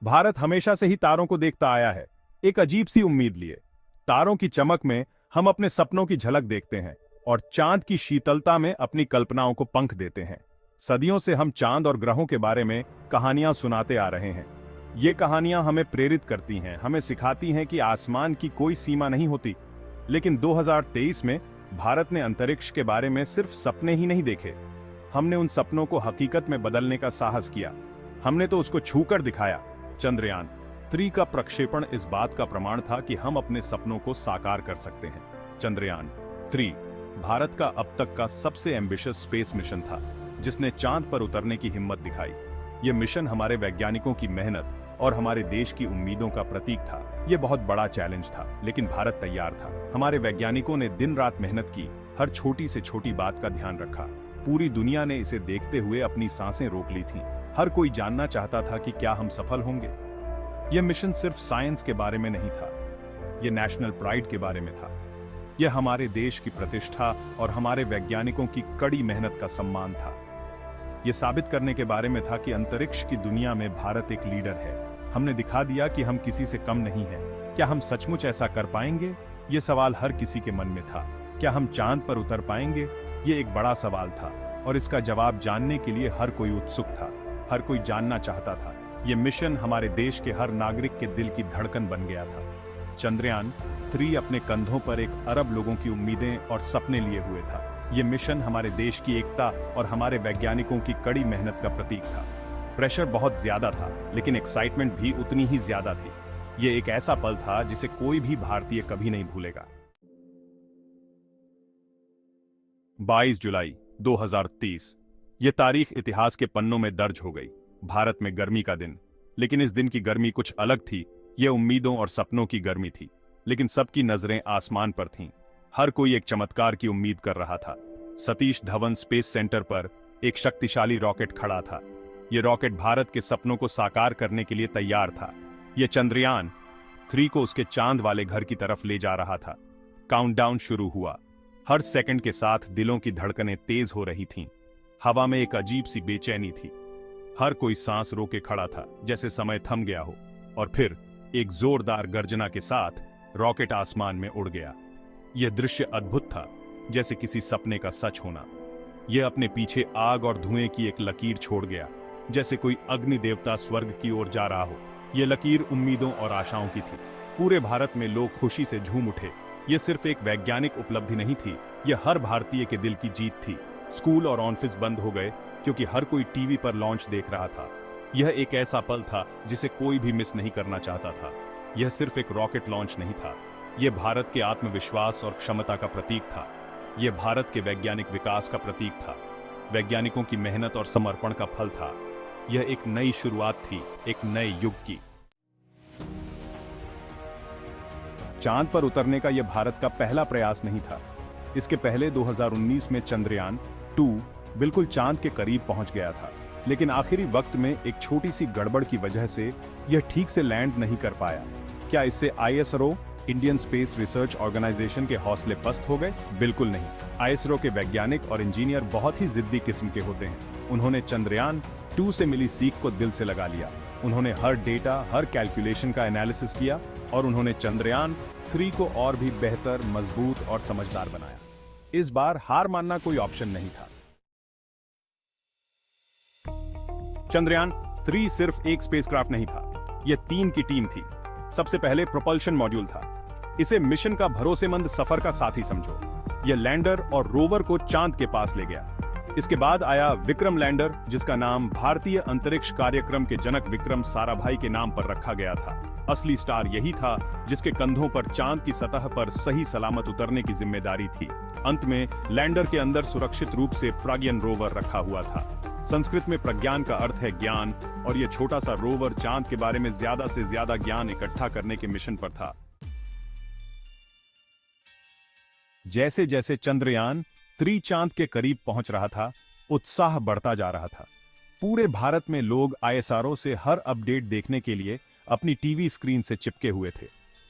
भारत हमेशा से ही तारों को देखता आया है, एक अजीब सी उम्मीद लिए। तारों की चमक में हम अपने सपनों की झलक देखते हैं और चांद की शीतलता में अपनी कल्पनाओं को पंख देते हैं। सदियों से हम चांद और ग्रहों के बारे में कहानियां सुनाते आ रहे हैं। ये कहानियां हमें प्रेरित करती हैं, हमें सिखाती हैं कि आसमान की कोई सीमा नहीं होती। लेकिन 2023 में भारत ने अंतरिक्ष के बारे में सिर्फ सपने ही नहीं देखे, हमने उन सपनों को हकीकत में बदलने का साहस किया। हमने तो उसको छूकर दिखाया। चंद्रयान 3 का प्रक्षेपण इस बात का प्रमाण था कि हम अपने सपनों को साकार कर सकते हैं। चंद्रयान 3 भारत का अब तक का सबसे एम्बिशियस स्पेस मिशन था, जिसने चांद पर उतरने की हिम्मत दिखाई। यह मिशन हमारे वैज्ञानिकों की मेहनत और हमारे देश की उम्मीदों का प्रतीक था। यह बहुत बड़ा चैलेंज था, लेकिन भारत तैयार था। हमारे वैज्ञानिकों ने दिन रात मेहनत की, हर छोटी से छोटी बात का ध्यान रखा। पूरी दुनिया ने इसे देखते हुए अपनी सांसें रोक ली थीं। हर कोई जानना चाहता था कि क्या हम सफल होंगे। यह मिशन सिर्फ साइंस के बारे में नहीं था, यह नेशनल प्राइड के बारे में था। यह हमारे देश की प्रतिष्ठा और हमारे वैज्ञानिकों की कड़ी मेहनत का सम्मान था। यह साबित करने के बारे में था कि अंतरिक्ष की दुनिया में भारत एक लीडर है। हमने दिखा दिया कि हम किसी से कम नहीं हैं। क्या हम सचमुच ऐसा कर पाएंगे? यह सवाल हर किसी के मन में था। क्या हम चांद पर उतर पाएंगे? यह एक बड़ा सवाल था और इसका जवाब जानने के लिए हर कोई उत्सुक था। हर कोई जानना चाहता था। यह मिशन हमारे देश के हर नागरिक के दिल की धड़कन बन गया था। चंद्रयान 3 अपने कंधों पर 1 अरब लोगों की उम्मीदें और सपने लिए हुए था। यह मिशन हमारे देश की एकता और हमारे वैज्ञानिकों की कड़ी मेहनत का प्रतीक था। प्रेशर बहुत ज्यादा था, लेकिन एक्साइटमेंट भी उतनी ही ज्यादा थी। यह एक ऐसा पल था जिसे कोई भी भारतीय कभी नहीं भूलेगा। 22 जुलाई 2030 यह तारीख इतिहास के पन्नों में दर्ज हो गई। भारत में गर्मी का दिन, लेकिन इस दिन की गर्मी कुछ अलग थी। यह उम्मीदों और सपनों की गर्मी थी, लेकिन सबकी नजरें आसमान पर थीं। हर कोई एक चमत्कार की उम्मीद कर रहा था। सतीश धवन स्पेस सेंटर पर एक शक्तिशाली रॉकेट खड़ा था। यह रॉकेट भारत के सपनों को साकार करने के लिए तैयार था। यह चंद्रयान 3 को उसके चांद वाले घर की तरफ ले जा रहा था। काउंटडाउन शुरू हुआ। हर सेकंड के साथ दिलों की धड़कनें तेज हो रही थीं। हवा में एक अजीब सी बेचैनी थी। हर कोई सांस रोके खड़ा था, जैसे समय थम गया हो। और फिर एक जोरदार गर्जना के साथ रॉकेट आसमान में उड़ गया। यह दृश्य अद्भुत था, जैसे किसी सपने का सच होना। यह अपने पीछे आग और धुएं की एक लकीर छोड़ गया, जैसे कोई अग्नि देवता स्वर्ग की ओर जा रहा हो। यह लकीर उम्मीदों और आशाओं की थी। पूरे भारत में लोग खुशी से झूम उठे। यह सिर्फ एक वैज्ञानिक उपलब्धि नहीं थी, यह हर भारतीय के दिल की जीत थी। स्कूल और ऑफिस बंद हो गए, क्योंकि हर कोई टीवी पर लॉन्च देख रहा था। यह एक ऐसा पल था जिसे कोई भी मिस नहीं करना चाहता था। यह सिर्फ एक रॉकेट लॉन्च नहीं था, यह भारत के आत्मविश्वास और क्षमता का प्रतीक था। यह भारत के वैज्ञानिक विकास का प्रतीक था, वैज्ञानिकों की मेहनत और समर्पण का फल था। यह एक नई शुरुआत थी, एक नए युग की। चांद पर उतरने का यह भारत का पहला प्रयास नहीं था। इसके पहले 2019 में चंद्रयान 2 बिल्कुल चांद के करीब पहुंच गया था, लेकिन आखिरी वक्त में एक छोटी सी गड़बड़ की वजह से यह ठीक से लैंड नहीं कर पाया। क्या इससे ISRO Indian space research organisation के हौसले पस्त हो गए? बिल्कुल नहीं। ISRO के वैज्ञानिक और इंजीनियर बहुत ही जिद्दी किस्म के होते हैं। उन्होंने चंद्रयान 2 से मिली सीख को दिल से लगा लिया। उन्होंने हर डेटा, हर कैलकुलेशन का एनालिसिस किया और उन्होंने चंद्रयान 3 को और भी बेहतर, मजबूत और समझदार बनाया। इस बार हार मानना कोई ऑप्शन नहीं था। चंद्रयान 3 सिर्फ एक स्पेसक्राफ्ट नहीं था, यह 3 की टीम थी। सबसे पहले प्रोपल्शन मॉड्यूल था। इसे मिशन का भरोसेमंद सफर का साथी समझो। यह लैंडर और रोवर को चांद के पास ले गया। इसके बाद आया विक्रम लैंडर, जिसका नाम भारतीय अंतरिक्ष कार्यक्रम के जनक विक्रम साराभाई के नाम पर रखा गया था। असली स्टार यही था, जिसके कंधों पर चांद की सतह पर सही सलामत उतरने की जिम्मेदारी थी। अंत में लैंडर के अंदर सुरक्षित रूप से प्रज्ञान रोवर रखा हुआ था। संस्कृत में प्रज्ञान का अर्थ है ज्ञान, और यह छोटा सा रोवर चांद के बारे में ज्यादा से ज्यादा ज्ञान इकट्ठा करने के मिशन पर था। जैसे जैसे चंद्रयान 3 चांद के करीब पहुंच रहा था, उत्साह बढ़ता जा रहा था। पूरे भारत में लोग ISRO से हर अपडेट देखने के लिए अपनी टीवी स्क्रीन से चिपके हुए थे।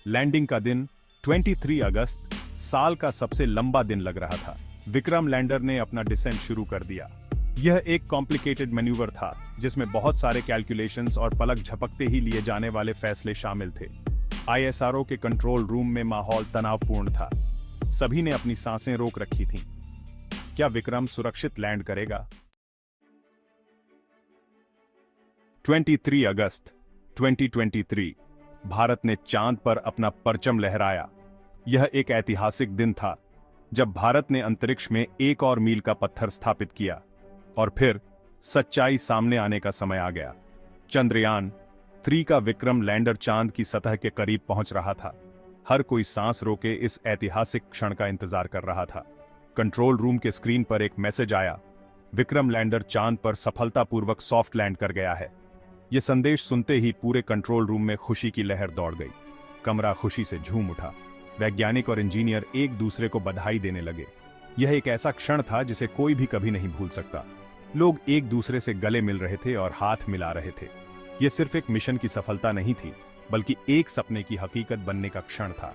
लैंडिंग का दिन 23 अगस्त, साल का सबसे लंबा दिन लग रहा था। विक्रम लैंडर ने अपना डिसेंट शुरू कर दिया। यह एक कॉम्प्लिकेटेड मैन्यूवर था जिसमें बहुत सारे कैलकुलेशंस और पलक झपकते ही लिए जाने वाले फैसले शामिल थे। आईएसआरओ के कंट्रोल रूम में माहौल तनावपूर्ण था। सभी ने अपनी सांसें रोक रखी थीं। क्या विक्रम सुरक्षित लैंड करेगा? 23 अगस्त 2023 भारत ने चांद पर अपना परचम लहराया। यह एक ऐतिहासिक दिन था जब भारत ने अंतरिक्ष में एक और मील का पत्थर स्थापित किया और फिर सच्चाई सामने आने का समय आ गया। चंद्रयान 3 का विक्रम लैंडर चांद की सतह के करीब पहुंच रहा था। हर कोई सांस रोके इस ऐतिहासिक क्षण का इंतजार कर रहा था। कंट्रोल रूम के स्क्रीन पर एक मैसेज आया, विक्रम लैंडर चांद पर सफलतापूर्वक सॉफ्ट लैंड कर गया है। यह संदेश सुनते ही पूरे कंट्रोल रूम में खुशी की लहर दौड़ गई। कमरा खुशी से झूम उठा। वैज्ञानिक और इंजीनियर एक दूसरे को बधाई देने लगे। यह एक ऐसा क्षण था जिसे कोई भी कभी नहीं भूल सकता। लोग एक दूसरे से गले मिल रहे थे और हाथ मिला रहे थे। यह सिर्फ एक मिशन की सफलता नहीं थी, बल्कि एक सपने की हकीकत बनने का क्षण था।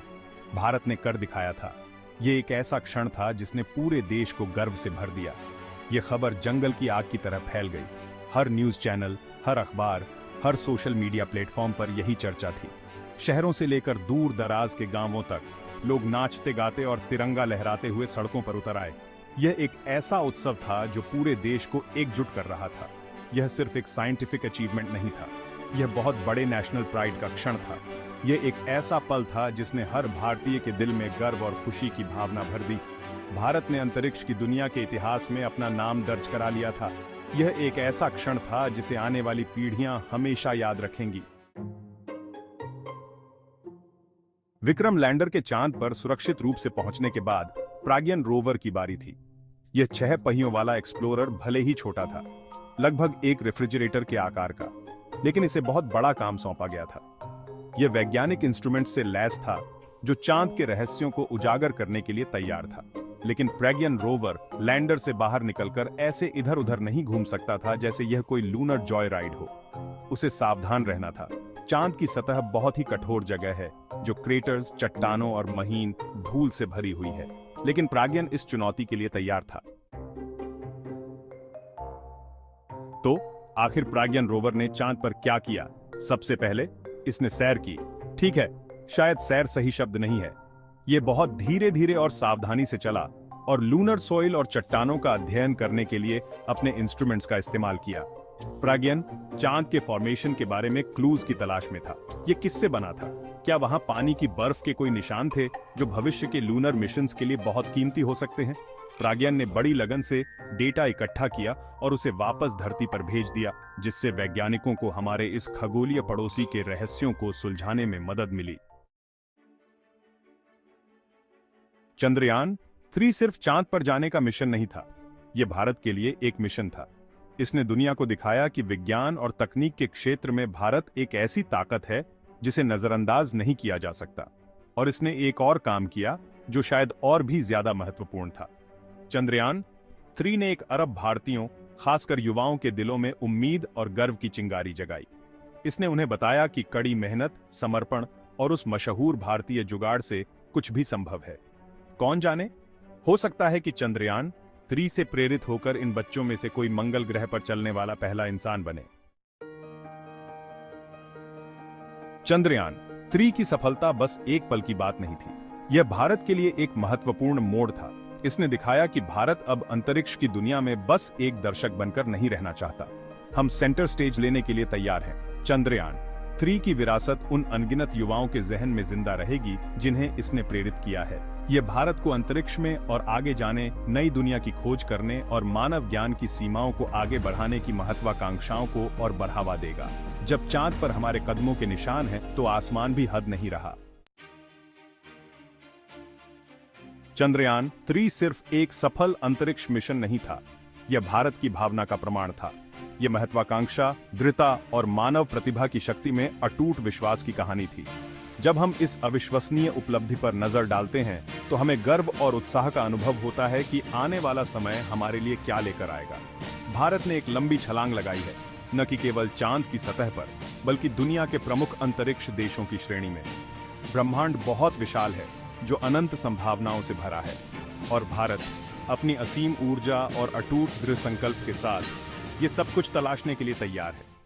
भारत ने कर दिखाया था। यह एक ऐसा क्षण था जिसने पूरे देश को गर्व से भर दिया। यह खबर जंगल की आग की तरह फैल गई। हर न्यूज चैनल, हर अखबार, हर सोशल मीडिया प्लेटफॉर्म पर यही चर्चा थी। शहरों से लेकर दूर दराज के गांवों तक लोग नाचते गाते और तिरंगा लहराते हुए सड़कों पर उतर आए। यह एक ऐसा उत्सव था जो पूरे देश को एकजुट कर रहा था। यह सिर्फ एक साइंटिफिक अचीवमेंट नहीं था, यह बहुत बड़े नेशनल प्राइड का क्षण था। यह एक ऐसा पल था जिसने हर भारतीय के दिल में गर्व और खुशी की भावना भर दी। भारत ने अंतरिक्ष की दुनिया के इतिहास में अपना नाम दर्ज करा लिया था। यह एक ऐसा क्षण था जिसे आने वाली पीढ़ियां हमेशा याद रखेंगी। विक्रम लैंडर के चांद पर सुरक्षित रूप से पहुंचने के बाद प्राज्ञान रोवर की बारी थी। यह 6 पहियों वाला एक्सप्लोरर भले ही छोटा था, लगभग एक रेफ्रिजरेटर के आकार का, लेकिन इसे बहुत बड़ा काम सौंपा गया था। यह वैज्ञानिक इंस्ट्रूमेंट से लैस था जो चांद के रहस्यों को उजागर करने के लिए तैयार था। लेकिन प्रज्ञान रोवर लैंडर से बाहर निकलकर ऐसे इधर उधर नहीं घूम सकता था जैसे यह कोई लूनर जॉय राइड हो। उसे सावधान रहना था। चांद की सतह बहुत ही कठोर जगह है जो क्रेटर्स, चट्टानों और महीन धूल से भरी हुई है, लेकिन प्रज्ञान इस चुनौती के लिए तैयार था। तो आखिर प्रज्ञान रोवर ने चांद पर क्या किया? सबसे पहले इसने सैर की। ठीक है, शायद सैर सही शब्द नहीं है। यह बहुत धीरे धीरे और सावधानी से चला और लूनर सॉइल और चट्टानों का अध्ययन करने के लिए अपने इंस्ट्रूमेंट्स का इस्तेमाल किया। प्रज्ञान चांद के फॉर्मेशन के बारे में क्लूज की तलाश में था। यह किससे बना था? क्या वहां पानी की बर्फ के कोई निशान थे जो भविष्य के लूनर मिशंस के लिए बहुत कीमती हो सकते हैं? प्रज्ञान ने बड़ी लगन से डेटा इकट्ठा किया और उसे वापस धरती पर भेज दिया, जिससे वैज्ञानिकों को हमारे इस खगोलीय पड़ोसी के रहस्यों को सुलझाने में मदद मिली। चंद्रयान 3 सिर्फ चांद पर जाने का मिशन नहीं था, यह भारत के लिए एक मिशन था। इसने दुनिया को दिखाया कि विज्ञान और तकनीक के क्षेत्र में भारत एक ऐसी ताकत है जिसे नजरअंदाज नहीं किया जा सकता। और इसने एक और काम किया जो शायद और भी ज्यादा महत्वपूर्ण था। चंद्रयान 3 ने 1 अरब भारतीयों, खासकर युवाओं के दिलों में उम्मीद और गर्व की चिंगारी जगाई। इसने उन्हें बताया कि कड़ी मेहनत, समर्पण और उस मशहूर भारतीय जुगाड़ से कुछ भी संभव है। कौन जाने, हो सकता है कि चंद्रयान 3 से प्रेरित होकर इन बच्चों में से कोई मंगल ग्रह पर चलने वाला पहला इंसान बने। चंद्रयान 3 की सफलता बस एक पल की बात नहीं थी, यह भारत के लिए एक महत्वपूर्ण मोड़ था। इसने दिखाया कि भारत अब अंतरिक्ष की दुनिया में बस एक दर्शक बनकर नहीं रहना चाहता, हम सेंटर स्टेज लेने के लिए तैयार हैं। चंद्रयान 3 की विरासत उन अनगिनत युवाओं के जहन में जिंदा रहेगी जिन्हें इसने प्रेरित किया है। यह भारत को अंतरिक्ष में और आगे जाने, नई दुनिया की खोज करने और मानव ज्ञान की सीमाओं को आगे बढ़ाने की महत्वाकांक्षाओं को और बढ़ावा देगा। जब चांद पर हमारे कदमों के निशान हैं, तो आसमान भी हद नहीं रहा। चंद्रयान 3 सिर्फ एक सफल अंतरिक्ष मिशन नहीं था, यह भारत की भावना का प्रमाण था। यह महत्वाकांक्षा, दृढ़ता और मानव प्रतिभा की शक्ति में अटूट विश्वास की कहानी थी। जब हम इस अविश्वसनीय उपलब्धि पर नजर डालते हैं, तो हमें गर्व और उत्साह का अनुभव होता है कि आने वाला समय हमारे लिए क्या लेकर आएगा। भारत ने एक लंबी छलांग लगाई है, न कि केवल चांद की सतह पर, बल्कि दुनिया के प्रमुख अंतरिक्ष देशों की श्रेणी में। ब्रह्मांड बहुत विशाल है, जो अनंत संभावनाओं से भरा है, और भारत अपनी असीम ऊर्जा और अटूट दृढ़ संकल्प के साथ ये सब कुछ तलाशने के लिए तैयार है।